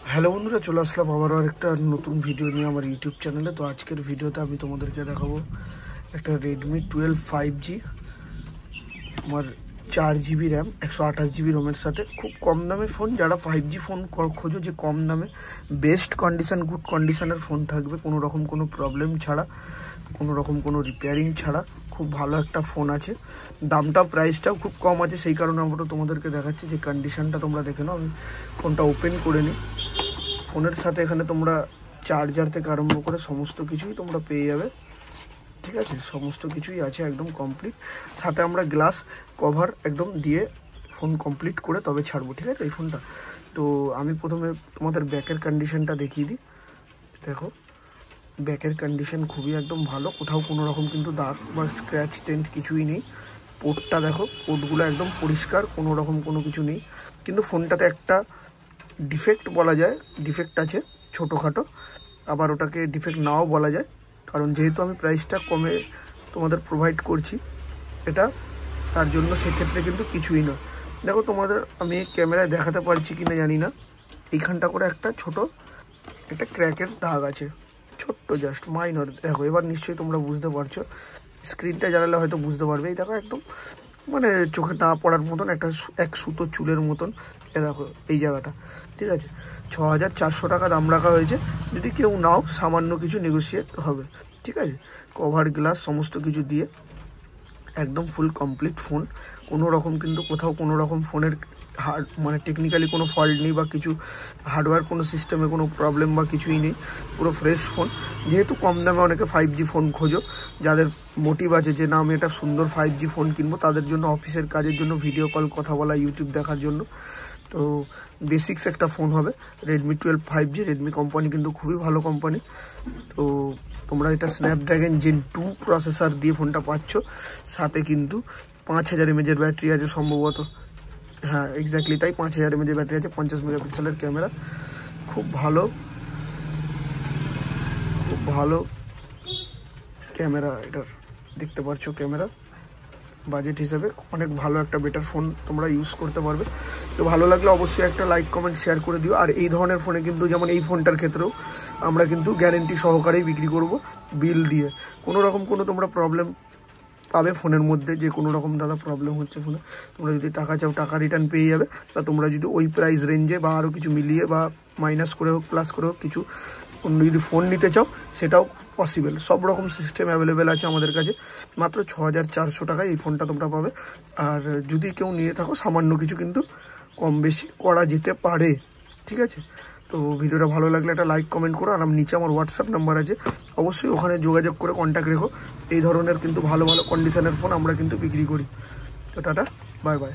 Hello বন্ধুরা, চলে আসলাম আবারও আরেকটা নতুন ভিডিও নিয়ে আমার ইউটিউব চ্যানেলে। তো আজকের ভিডিওতে আমি তোমাদেরকে দেখাবো একটা রেডমি 12 5G, আমার 4GB র্যাম 128GB রোমের সাথে খুব কম দামে ফোন। যারা 5G ফোন খোঁজো, যে কম দামে বেস্ট কন্ডিশন, গুড কন্ডিশনের ফোন থাকবে, কোনো রকম কোনো প্রবলেম ছাড়া, কোনো রকম কোনো রিপেয়ারিং ছাড়া, খুব ভালো একটা ফোন আছে। দামটাও প্রাইসটাও খুব কম আছে, সেই কারণে আমরা তোমাদেরকে দেখাচ্ছি। যে কন্ডিশনটা তোমরা দেখে নাও। আমি ফোনটা ওপেন করে নিই। ফোনের সাথে এখানে তোমরা চার্জার থেকে আরম্ভ করে সমস্ত কিছুই তোমরা পেয়ে যাবে, ঠিক আছে? সমস্ত কিছুই আছে একদম কমপ্লিট। সাথে আমরা গ্লাস কভার একদম দিয়ে ফোন কমপ্লিট করে তবে ছাড়বো, ঠিক আছে, এই ফোনটা। তো আমি প্রথমে তোমাদের ব্যাকের কন্ডিশনটা দেখিয়ে দিই। দেখো, ব্যাকের কন্ডিশন খুবই একদম ভালো, কোথাও কোনো রকম কিন্তু দাগ বা স্ক্র্যাচ টেন্ট কিছুই নেই। পোর্টটা দেখো, পোর্টগুলো একদম পরিষ্কার, কোনো রকম কোনো কিছু নেই। কিন্তু ফোনটাতে একটা ডিফেক্ট বলা যায়, ডিফেক্ট আছে ছোটোখাটো, আবার ওটাকে ডিফেক্ট নাও বলা যায়, কারণ যেহেতু আমি প্রাইসটা কমে তোমাদের প্রোভাইড করছি এটা, তার জন্য সেক্ষেত্রে কিন্তু কিছুই না। দেখো, তোমাদের আমি ক্যামেরায় দেখাতে পারছি কি না জানি না, এইখানটা করে একটা ক্র্যাকের দাগ আছে, ছোট্ট জাস্ট মাইনর। দেখো, এবার নিশ্চয়ই তোমরা বুঝতে পারছো, স্ক্রিনটা জ্বালালে হয়তো বুঝতে পারবে। এই দেখো, একদম মানে চোখে না পড়ার মতন একটা এক সুতো চুলের মতন, এ দেখো এই জায়গাটা, ঠিক আছে। 6400 টাকা দাম রাখা হয়েছে। যদি কেউ নাও, সামান্য কিছু নেগোশিয়েট হবে, ঠিক আছে। কভার গ্লাস সমস্ত কিছু দিয়ে একদম ফুল কমপ্লিট ফোন। কোনো রকম কিন্তু কোথাও কোনো রকম ফোনের মানে টেকনিক্যালি কোনো ফল্ট নেই বা কিছু হার্ডওয়্যার কোনো সিস্টেমে কোনো প্রবলেম বা কিছুই নেই, পুরো ফ্রেশ ফোন। যেহেতু কম দামে অনেকে 5G ফোন খোঁজো, যাদের মোটিভ আছে যে না আমি একটা সুন্দর 5G ফোন কিনবো, তাদের জন্য, অফিসের কাজের জন্য, ভিডিও কল, কথা বলা, ইউটিউব দেখার জন্য, তো বেসিক্স একটা ফোন হবে রেডমি 12 5G। রেডমি কোম্পানি কিন্তু খুবই ভালো কোম্পানি। তো তোমরা এটা স্ন্যাপড্রাগন জেন 2 প্রসেসর দিয়ে ফোনটা পাচ্ছ। সাথে কিন্তু 5000 mAh ব্যাটারি আছে সম্ভবত, হ্যাঁ এক্স্যাক্টলি তাই, 5000 mAh ব্যাটারি আছে, 50 মেগাপিক্সেলের ক্যামেরা, খুব ভালো, খুব ভালো ক্যামেরা এটার, দেখতে পাচ্ছ ক্যামেরা। বাজেট হিসেবে অনেক ভালো একটা বেটার ফোন তোমরা ইউজ করতে পারবে। তো ভালো লাগলে অবশ্যই একটা লাইক, কমেন্ট, শেয়ার করে দিও। আর এই ধরনের ফোনে কিন্তু, যেমন এই ফোনটার ক্ষেত্রেও আমরা কিন্তু গ্যারেন্টি সহকারেই বিক্রি করব, বিল দিয়ে। কোনো রকম কোনো তোমরা প্রবলেম পাবে ফোনের মধ্যে, যে কোনো রকম দাদা প্রবলেম হচ্ছে ফোনে, তোমরা যদি টাকা চাও টাকা রিটার্ন পেয়ে যাবে। বা তোমরা যদি ওই প্রাইস রেঞ্জে বা আরও কিছু মিলিয়ে বা মাইনাস করে হোক, প্লাস করে হোক, কিছু অন্য যদি ফোন নিতে চাও সেটাও পসিবল। সব রকম সিস্টেম অ্যাভেলেবেল আছে আমাদের কাছে। মাত্র 6400 টাকায় এই ফোনটা তোমরা পাবে। আর যদি কেউ নিয়ে থাকো, সামান্য কিছু কিন্তু কম বেশি করা যেতে পারে, ঠিক আছে। তো ভিডিওটা ভালো লাগলে একটা লাইক, কমেন্ট করো। আর নিচে আমার হোয়াটসঅ্যাপ নাম্বার আছে, অবশ্যই ওখানে যোগাযোগ করে কন্ট্যাক্ট রেখো। এই ধরনের কিন্তু ভালো ভালো কন্ডিশনের ফোন আমরা কিন্তু বিক্রি করি। তো টাটা, বাই বাই।